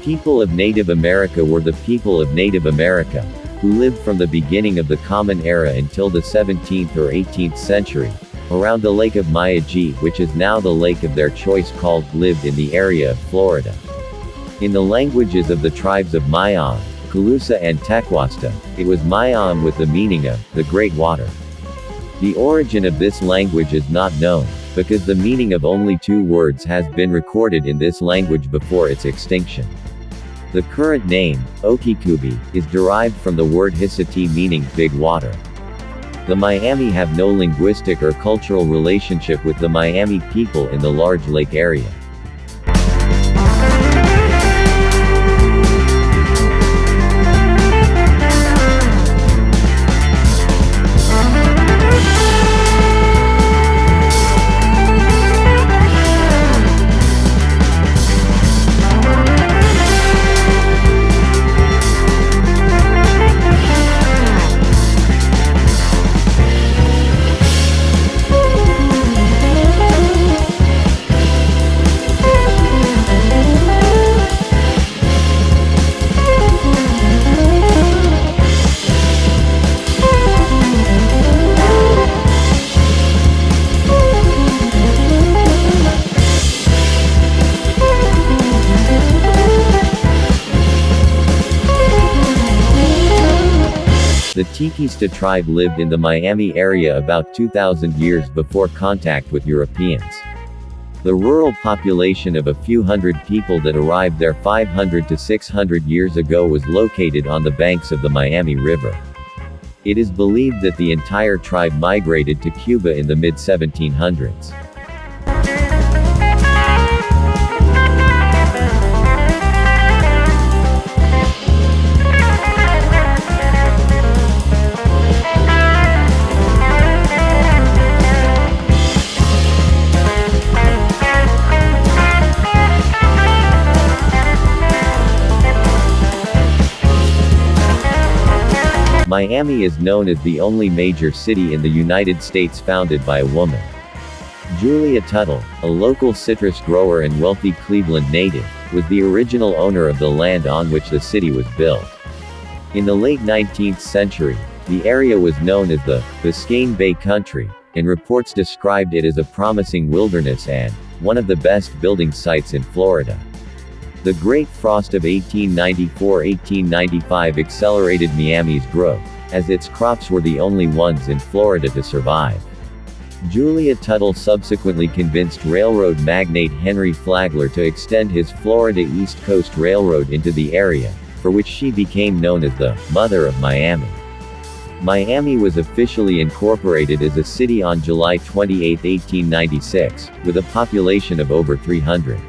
people of Native America were the people of Native America, who lived from the beginning of the Common Era until the 17th or 18th century, around the Lake of Miagee, which is now the lake of their choice, lived in the area of Florida. In the languages of the tribes of Mayam, Calusa and Tequasta, it was Mayam with the meaning of the Great Water. The origin of this language is not known, because the meaning of only two words has been recorded in this language before its extinction. The current name, Okikubi, is derived from the word Hisati meaning big water. The Miami have no linguistic or cultural relationship with the Miami people in the large lake area. The Tequista tribe lived in the Miami area about 2,000 years before contact with Europeans. The rural population of a few hundred people that arrived there 500 to 600 years ago was located on the banks of the Miami River. It is believed that the entire tribe migrated to Cuba in the mid-1700s. Miami is known as the only major city in the United States founded by a woman. Julia Tuttle, a local citrus grower and wealthy Cleveland native, was the original owner of the land on which the city was built. In the late 19th century, the area was known as the Biscayne Bay Country, and reports described it as a promising wilderness and one of the best building sites in Florida. The Great Frost of 1894-1895 accelerated Miami's growth, as its crops were the only ones in Florida to survive. Julia Tuttle subsequently convinced railroad magnate Henry Flagler to extend his Florida East Coast Railroad into the area, for which she became known as the Mother of Miami. Miami was officially incorporated as a city on July 28, 1896, with a population of over 300.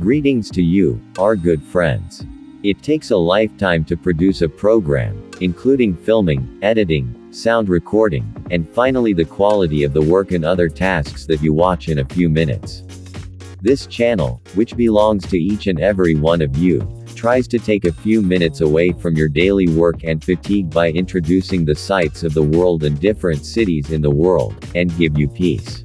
Greetings to you, our good friends. It takes a lifetime to produce a program, including filming, editing, sound recording, and finally the quality of the work and other tasks that you watch in a few minutes. This channel, which belongs to each and every one of you, tries to take a few minutes away from your daily work and fatigue by introducing the sights of the world and different cities in the world, and give you peace.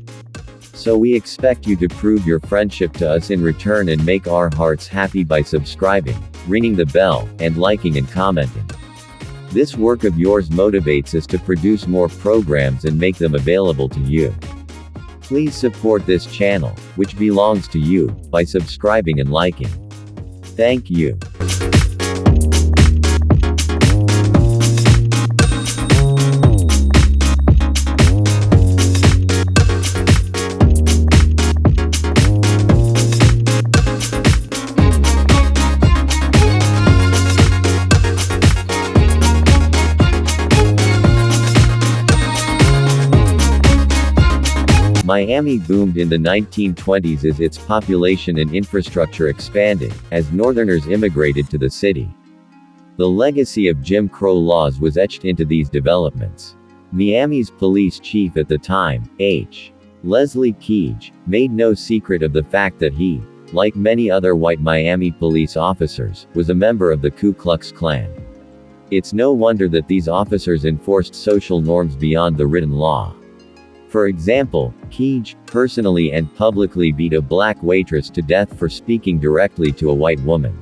So we expect you to prove your friendship to us in return and make our hearts happy by subscribing, ringing the bell, and liking and commenting. This work of yours motivates us to produce more programs and make them available to you. Please support this channel, which belongs to you, by subscribing and liking. Thank you. Miami boomed in the 1920s as its population and infrastructure expanded, as Northerners immigrated to the city. The legacy of Jim Crow laws was etched into these developments. Miami's police chief at the time, H. Leslie Keage, made no secret of the fact that he, like many other white Miami police officers, was a member of the Ku Klux Klan. It's no wonder that these officers enforced social norms beyond the written law. For example, Keage personally and publicly beat a black waitress to death for speaking directly to a white woman.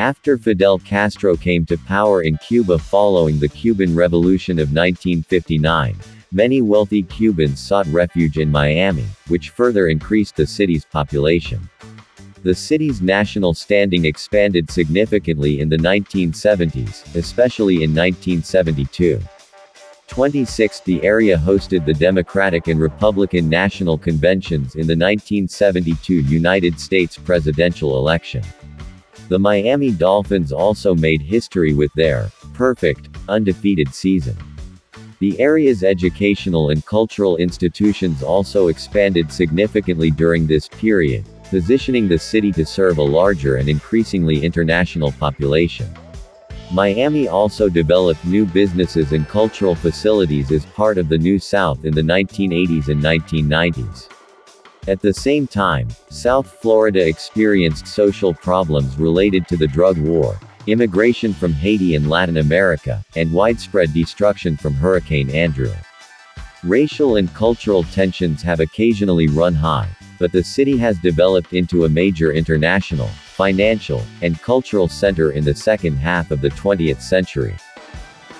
After Fidel Castro came to power in Cuba following the Cuban Revolution of 1959, many wealthy Cubans sought refuge in Miami, which further increased the city's population. The city's national standing expanded significantly in the 1970s, especially in 1972. 26. The area hosted the Democratic and Republican national conventions in the 1972 United States presidential election. The Miami Dolphins also made history with their perfect, undefeated season. The area's educational and cultural institutions also expanded significantly during this period, positioning the city to serve a larger and increasingly international population. Miami also developed new businesses and cultural facilities as part of the New South in the 1980s and 1990s. At the same time, South Florida experienced social problems related to the drug war, immigration from Haiti and Latin America, and widespread destruction from Hurricane Andrew. Racial and cultural tensions have occasionally run high, but the city has developed into a major international, financial, and cultural center in the second half of the 20th century.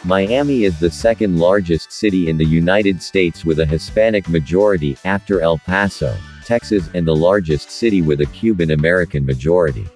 Miami is the second largest city in the United States with a Hispanic majority, after El Paso, Texas, and the largest city with a Cuban American majority.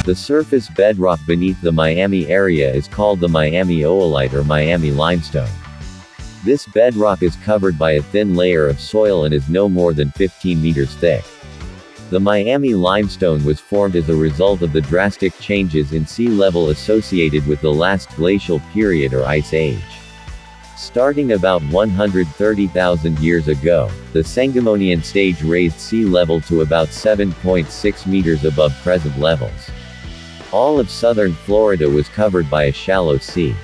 The surface bedrock beneath the Miami area is called the Miami oolite or Miami limestone. This bedrock is covered by a thin layer of soil and is no more than 15 meters thick. The Miami limestone was formed as a result of the drastic changes in sea level associated with the last glacial period or ice age. Starting about 130,000 years ago, the Sangamonian stage raised sea level to about 7.6 meters above present levels. All of southern Florida was covered by a shallow sea.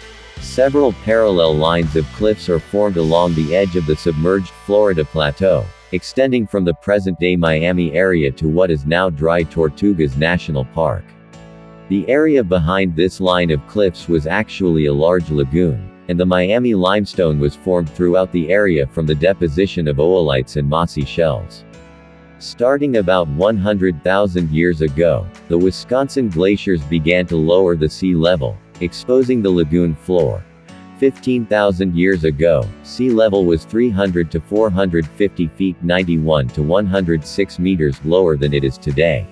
Several parallel lines of cliffs are formed along the edge of the submerged Florida Plateau, extending from the present-day Miami area to what is now Dry Tortugas National Park. The area behind this line of cliffs was actually a large lagoon, and the Miami limestone was formed throughout the area from the deposition of oolites and mossy shells. Starting about 100,000 years ago, the Wisconsin glaciers began to lower the sea level, exposing the lagoon floor. 15,000 years ago, sea level was 300 to 450 feet 91 to 106 meters lower than it is today.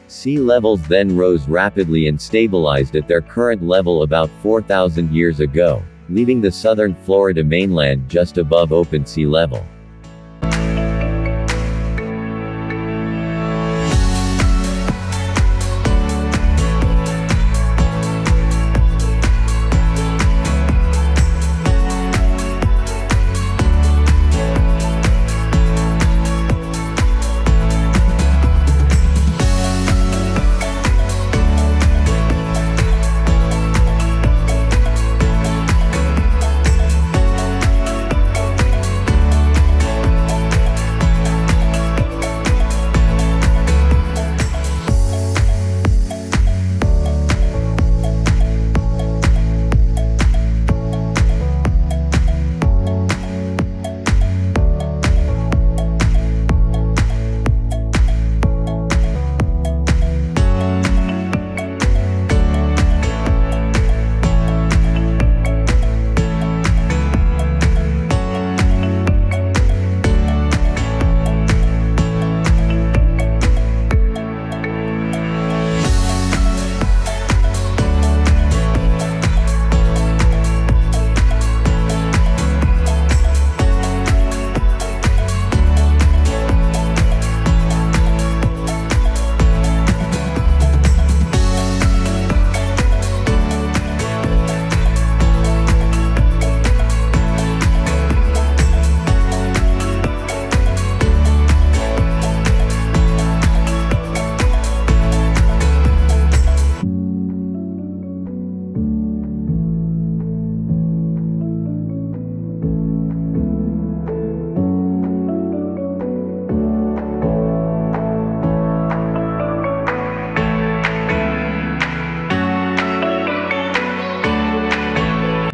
Sea levels then rose rapidly and stabilized at their current level about 4,000 years ago, leaving the southern Florida mainland just above open sea level.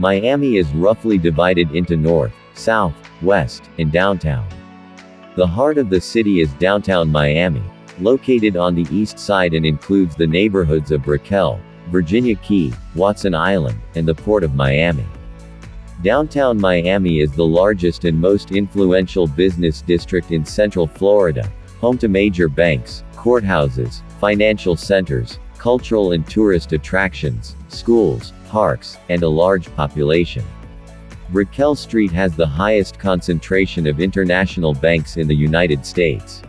Miami is roughly divided into north, south, west, and downtown. The heart of the city is downtown Miami, located on the east side and includes the neighborhoods of Brickell, Virginia Key, Watson Island, and the Port of Miami. Downtown Miami is the largest and most influential business district in Central Florida, home to major banks, courthouses, financial centers, cultural and tourist attractions, schools, parks, and a large population. Brickell Street has the highest concentration of international banks in the United States.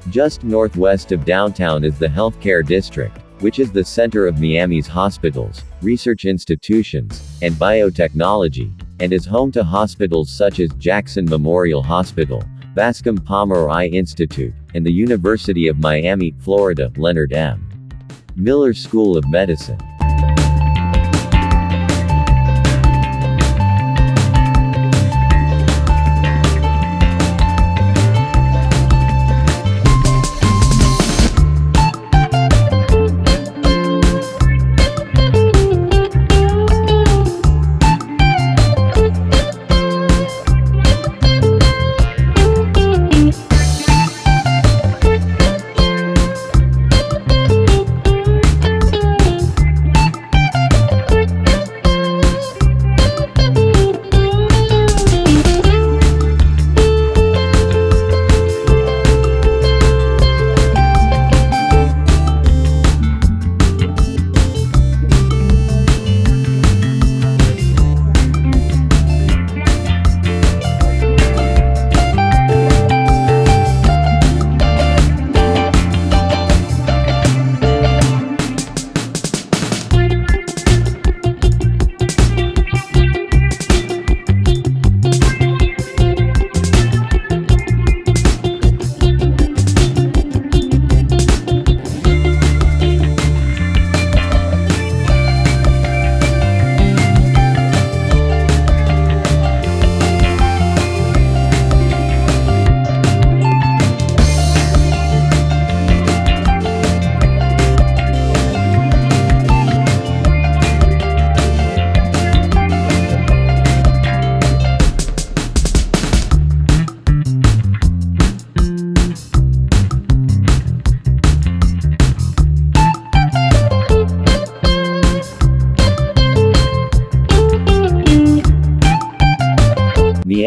Just northwest of downtown is the Healthcare District, which is the center of Miami's hospitals, research institutions, and biotechnology, and is home to hospitals such as Jackson Memorial Hospital, Bascom Palmer Eye Institute, and the University of Miami, Florida, Leonard M. Miller School of Medicine.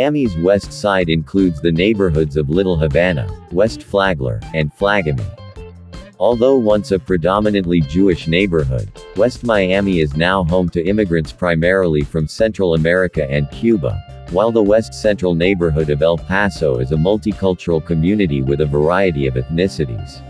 Miami's west side includes the neighborhoods of Little Havana, West Flagler, and Flagami. Although once a predominantly Jewish neighborhood, West Miami is now home to immigrants primarily from Central America and Cuba, while the west central neighborhood of El Paso is a multicultural community with a variety of ethnicities.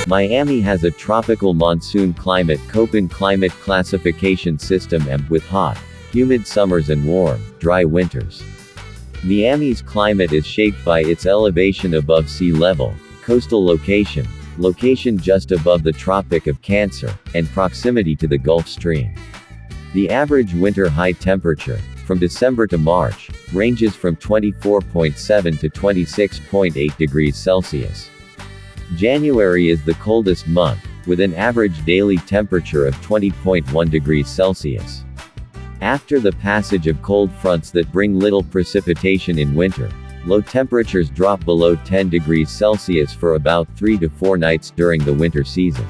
Miami has a tropical monsoon climate Köppen climate classification system and with hot, humid summers and warm, dry winters. Miami's climate is shaped by its elevation above sea level, coastal location just above the Tropic of Cancer, and proximity to the Gulf Stream. The average winter high temperature, from December to March, ranges from 24.7 to 26.8 degrees Celsius. January is the coldest month, with an average daily temperature of 20.1 degrees Celsius. After the passage of cold fronts that bring little precipitation in winter, low temperatures drop below 10 degrees Celsius for about 3 to 4 nights during the winter season.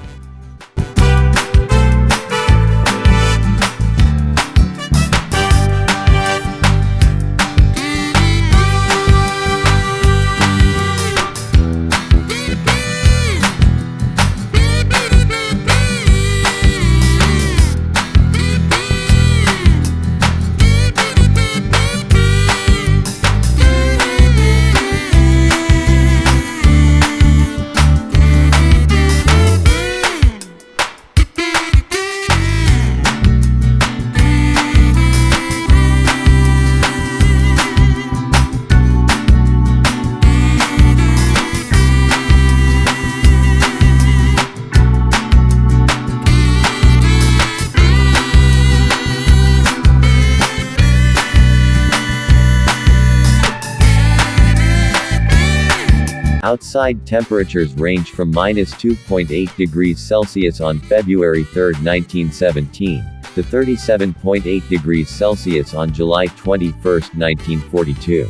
Outside temperatures range from -2.8 degrees Celsius on February 3, 1917, to 37.8 degrees Celsius on July 21, 1942.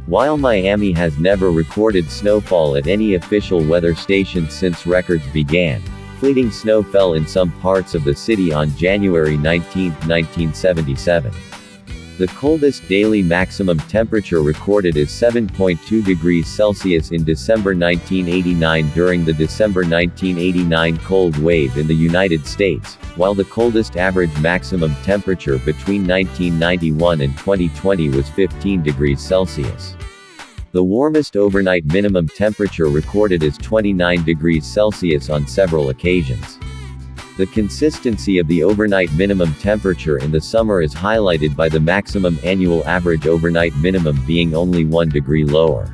While Miami has never recorded snowfall at any official weather station since records began, fleeting snow fell in some parts of the city on January 19, 1977. The coldest daily maximum temperature recorded is 7.2 degrees Celsius in December 1989 during the December 1989 cold wave in the United States, while the coldest average maximum temperature between 1991 and 2020 was 15 degrees Celsius. The warmest overnight minimum temperature recorded is 29 degrees Celsius on several occasions. The consistency of the overnight minimum temperature in the summer is highlighted by the maximum annual average overnight minimum being only 1 degree lower.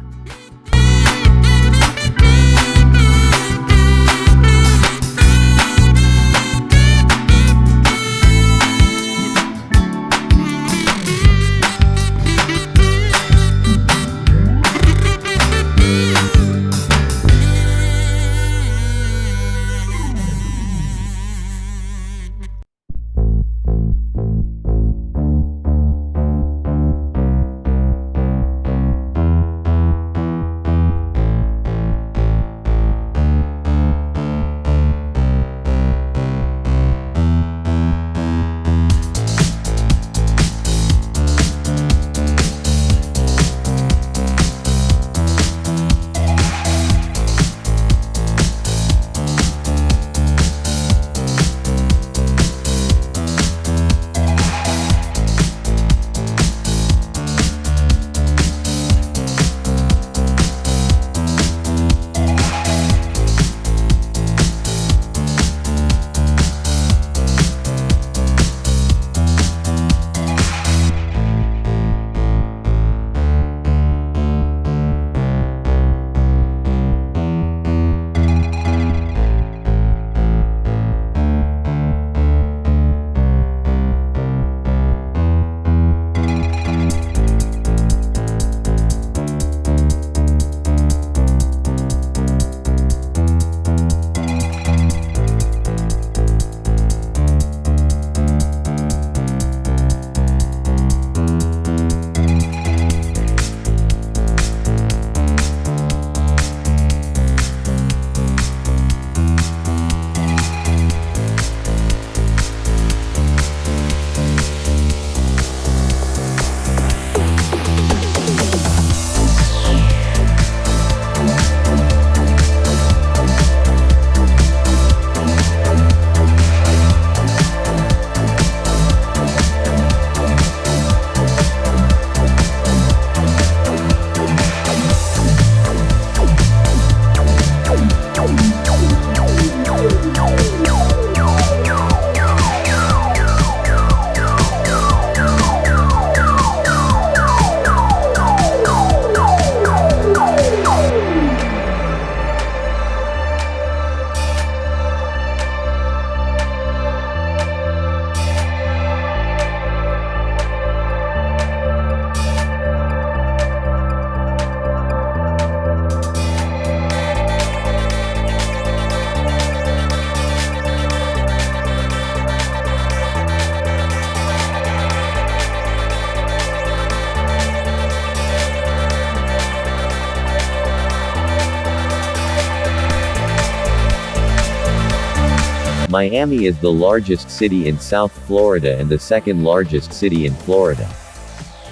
Miami is the largest city in South Florida and the second largest city in Florida.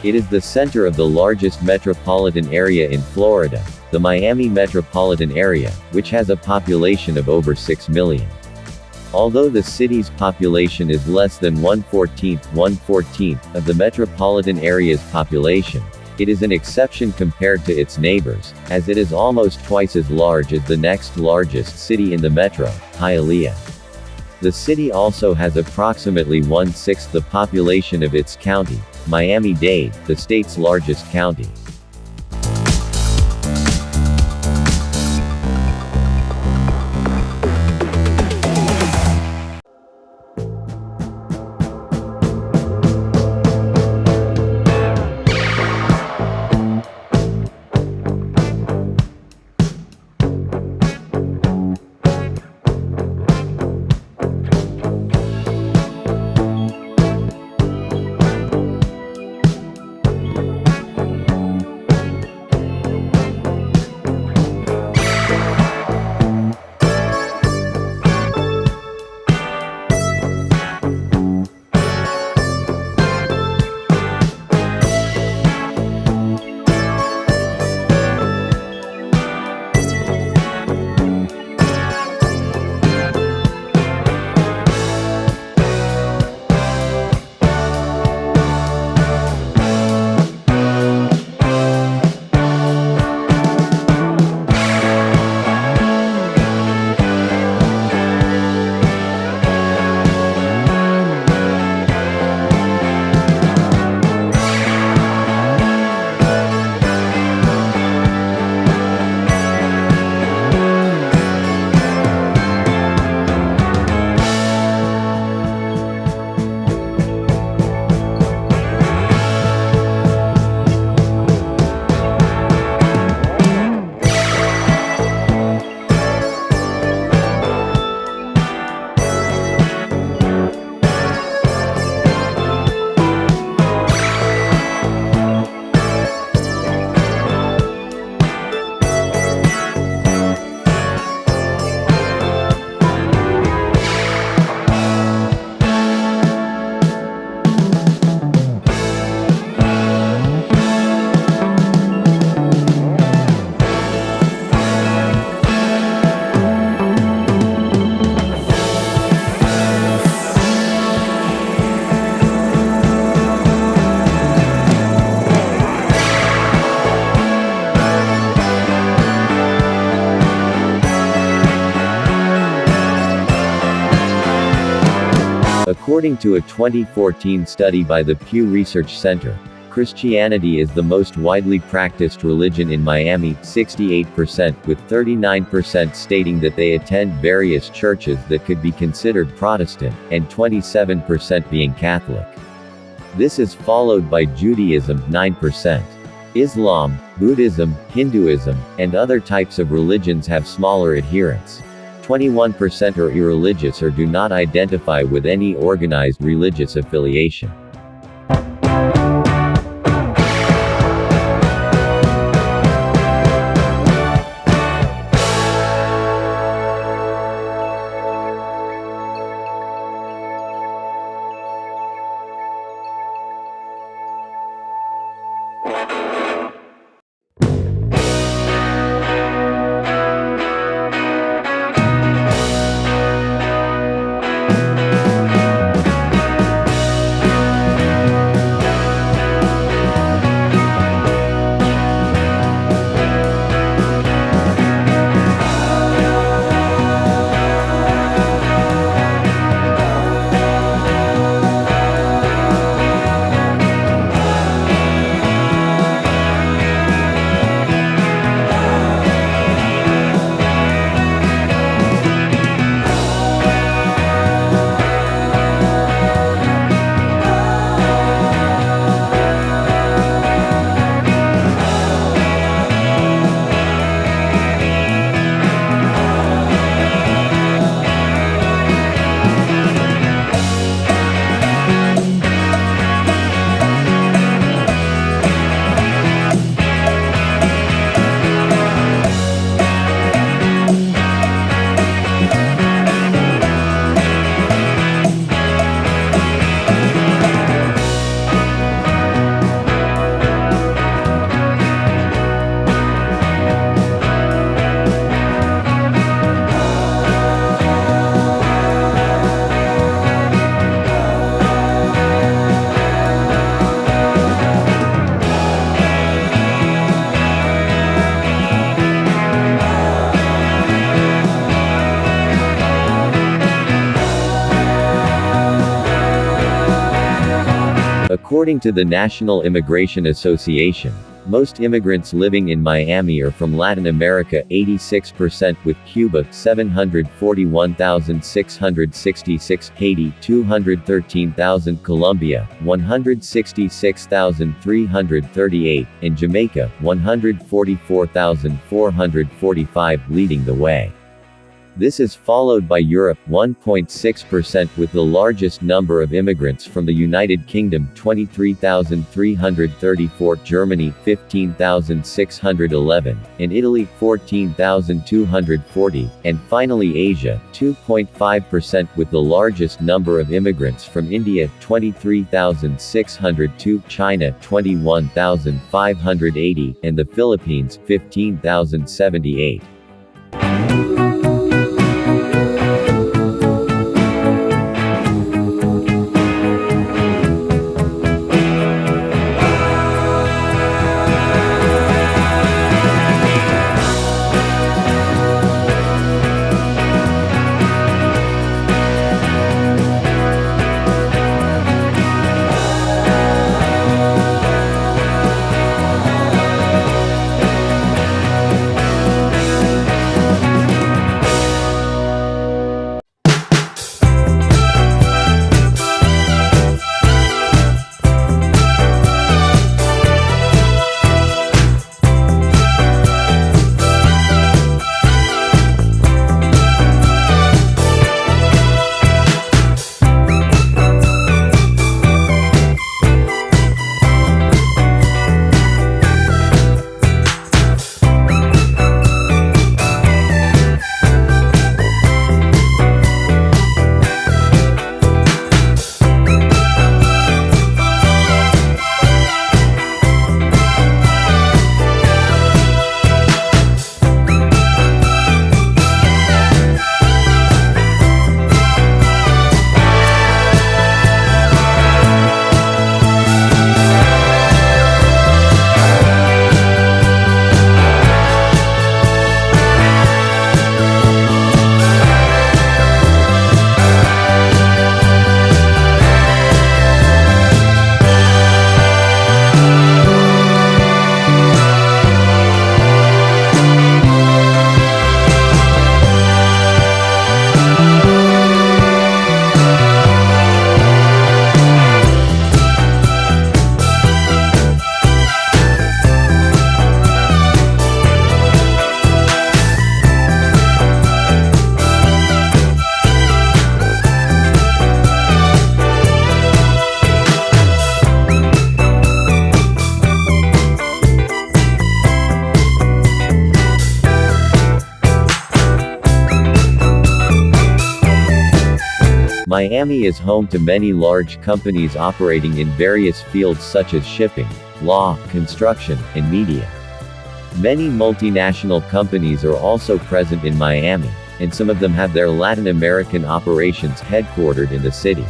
It is the center of the largest metropolitan area in Florida, the Miami metropolitan area, which has a population of over 6 million. Although the city's population is less than 1/14th of the metropolitan area's population, it is an exception compared to its neighbors, as it is almost twice as large as the next largest city in the metro, Hialeah. The city also has approximately 1/6 the population of its county, Miami-Dade, the state's largest county. According to a 2014 study by the Pew Research Center, Christianity is the most widely practiced religion in Miami, 68%, with 39% stating that they attend various churches that could be considered Protestant, and 27% being Catholic. This is followed by Judaism, 9%. Islam, Buddhism, Hinduism, and other types of religions have smaller adherents. 21% are irreligious or do not identify with any organized religious affiliation. According to the National Immigration Association, most immigrants living in Miami are from Latin America, 86%, with Cuba 741,666, Haiti 213,000, Colombia 166,338, and Jamaica 144,445 leading the way. This is followed by Europe 1.6%, with the largest number of immigrants from the United Kingdom 23,334, Germany 15,611, and Italy 14,240, and finally Asia 2.5%, with the largest number of immigrants from India 23,602, China 21,580, and the Philippines 15,078. Miami is home to many large companies operating in various fields such as shipping, law, construction, and media. Many multinational companies are also present in Miami, and some of them have their Latin American operations headquartered in the city.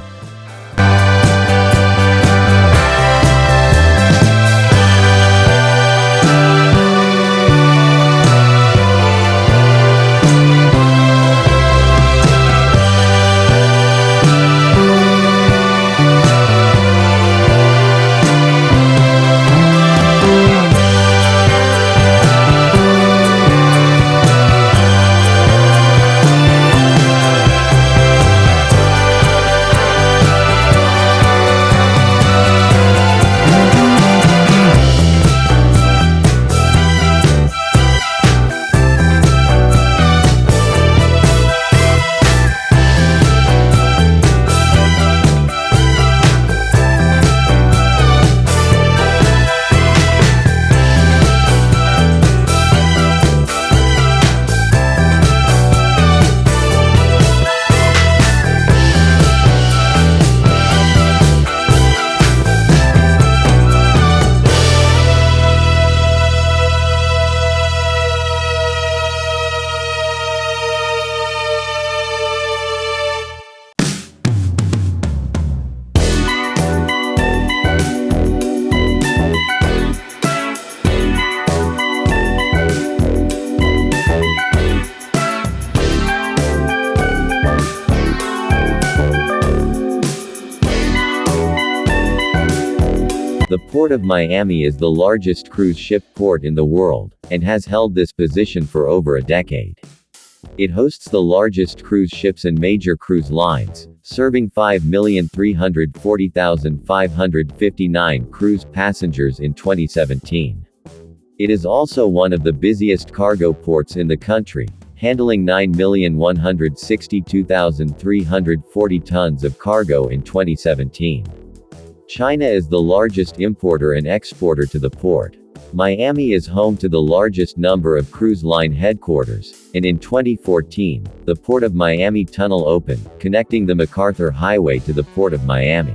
The Port of Miami is the largest cruise ship port in the world, and has held this position for over a decade. It hosts the largest cruise ships and major cruise lines, serving 5,340,559 cruise passengers in 2017. It is also one of the busiest cargo ports in the country, handling 9,162,340 tons of cargo in 2017. China is the largest importer and exporter to the port. Miami is home to the largest number of cruise line headquarters, and in 2014, the Port of Miami Tunnel opened, connecting the MacArthur Highway to the Port of Miami.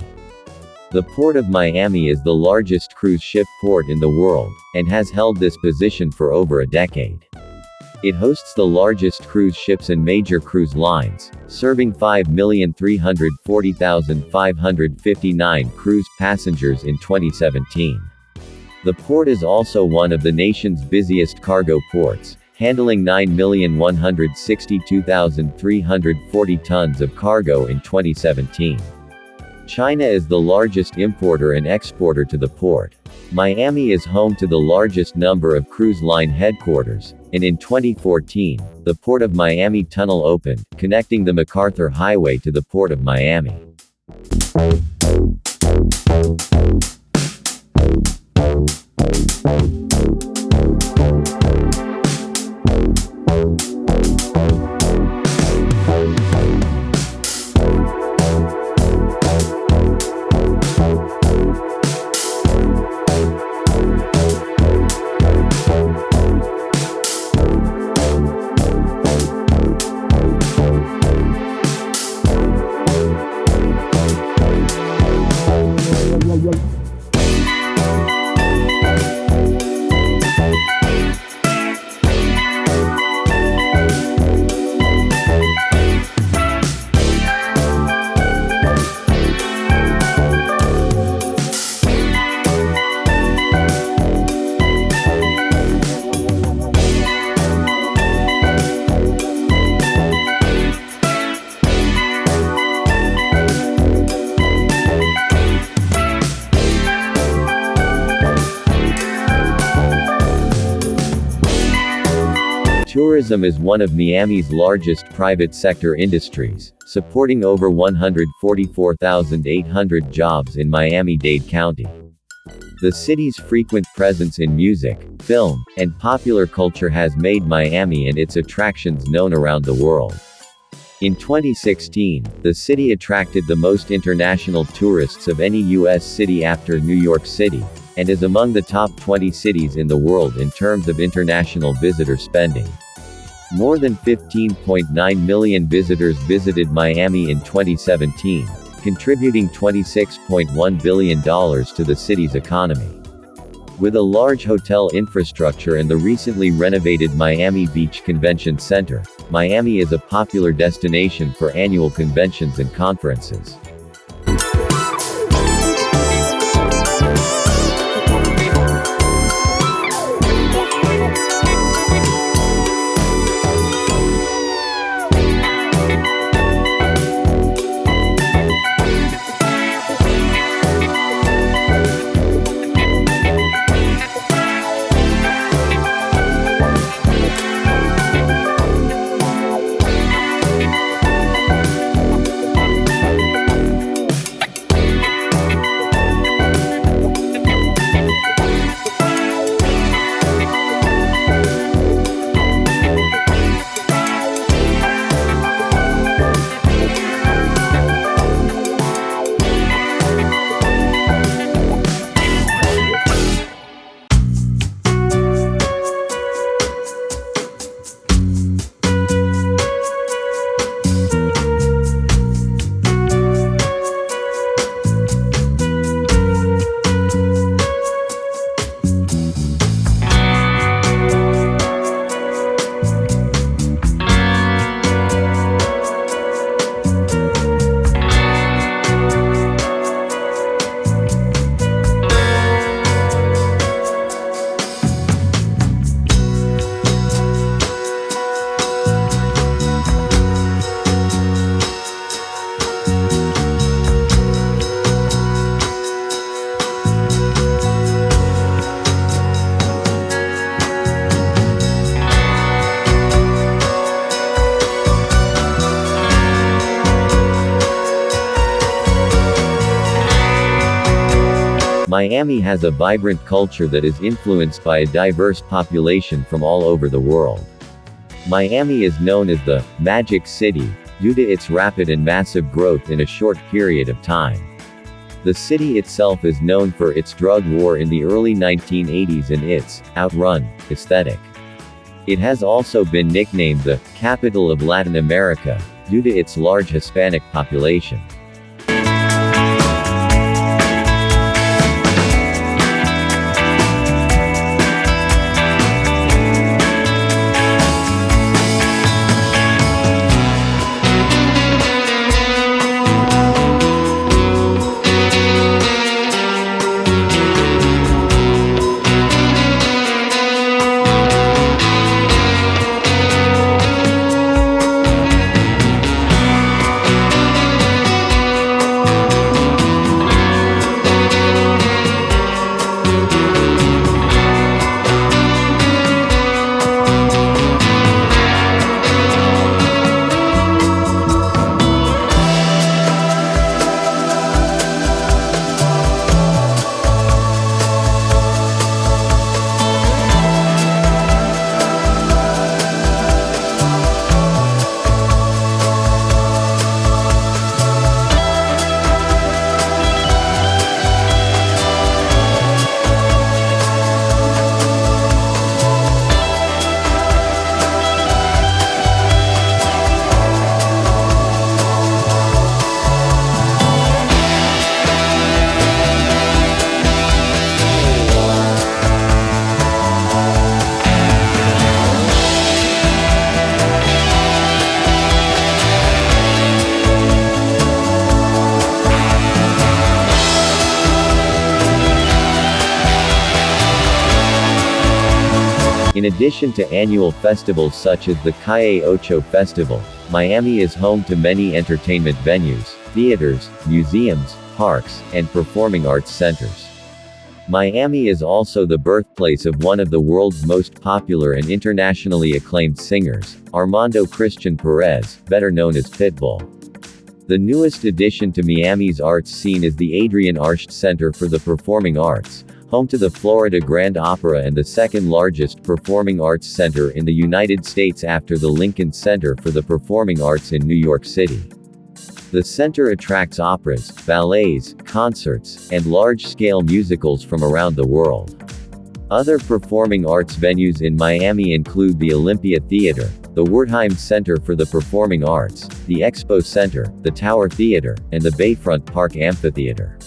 The Port of Miami is the largest cruise ship port in the world, and has held this position for over a decade. It hosts the largest cruise ships and major cruise lines, serving 5,340,559 cruise passengers in 2017. The port is also one of the nation's busiest cargo ports, handling 9,162,340 tons of cargo in 2017. China is the largest importer and exporter to the port. Miami is home to the largest number of cruise line headquarters, and in 2014, the Port of Miami Tunnel opened, connecting the MacArthur Highway to the Port of Miami. Tourism is one of Miami's largest private sector industries, supporting over 144,800 jobs in Miami-Dade County. The city's frequent presence in music, film, and popular culture has made Miami and its attractions known around the world. In 2016, the city attracted the most international tourists of any U.S. city after New York City, and is among the top 20 cities in the world in terms of international visitor spending. More than 15.9 million visitors visited Miami in 2017, contributing $26.1 billion to the city's economy. With a large hotel infrastructure and the recently renovated Miami Beach Convention Center, Miami is a popular destination for annual conventions and conferences. Miami has a vibrant culture that is influenced by a diverse population from all over the world. Miami is known as the Magic City due to its rapid and massive growth in a short period of time. The city itself is known for its drug war in the early 1980s and its outrun aesthetic. It has also been nicknamed the capital of Latin America due to its large Hispanic population. In addition to annual festivals such as the Calle Ocho Festival, Miami is home to many entertainment venues, theaters, museums, parks, and performing arts centers. Miami is also the birthplace of one of the world's most popular and internationally acclaimed singers, Armando Christian Perez, better known as Pitbull. The newest addition to Miami's arts scene is the Adrian Arsht Center for the Performing Arts, home to the Florida Grand Opera and the second largest performing arts center in the United States after the Lincoln Center for the Performing Arts in New York City. The center attracts operas, ballets, concerts, and large-scale musicals from around the world. Other performing arts venues in Miami include the Olympia Theater, the Wertheim Center for the Performing Arts, the Expo Center, the Tower Theater, and the Bayfront Park Amphitheater.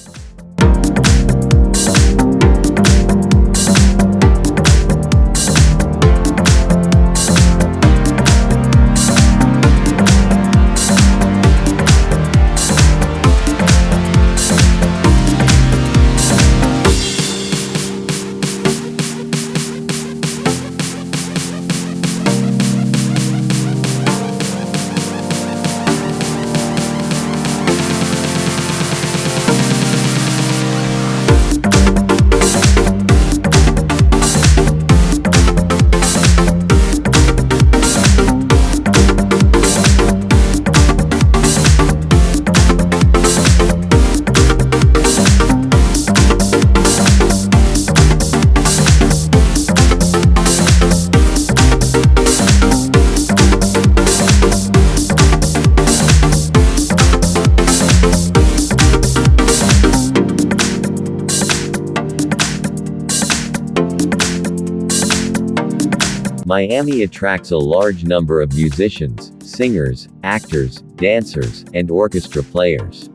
Miami attracts a large number of musicians, singers, actors, dancers, and orchestra players.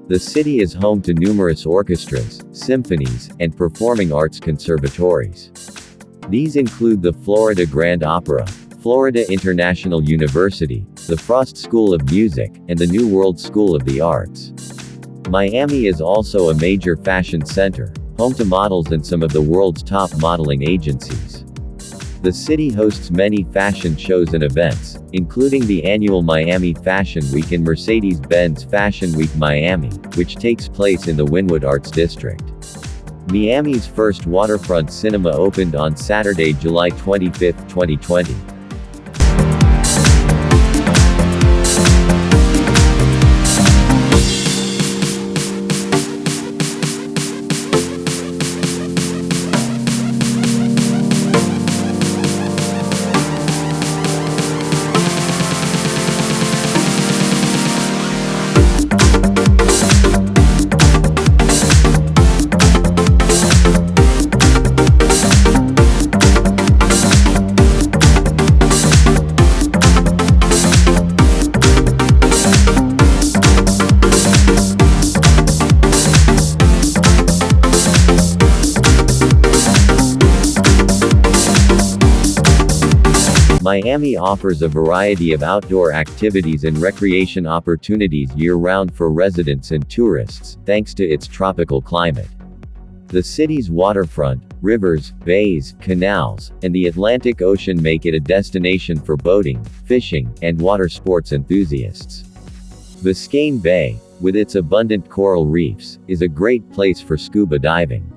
The city is home to numerous orchestras, symphonies, and performing arts conservatories. These include the Florida Grand Opera, Florida International University, the Frost School of Music, and the New World School of the Arts. Miami is also a major fashion center, home to models and some of the world's top modeling agencies. The city hosts many fashion shows and events, including the annual Miami Fashion Week and Mercedes-Benz Fashion Week Miami, which takes place in the Wynwood Arts District. Miami's first waterfront cinema opened on Saturday, July 25, 2020. Miami offers a variety of outdoor activities and recreation opportunities year-round for residents and tourists, thanks to its tropical climate. The city's waterfront, rivers, bays, canals, and the Atlantic Ocean make it a destination for boating, fishing, and water sports enthusiasts. Biscayne Bay, with its abundant coral reefs, is a great place for scuba diving.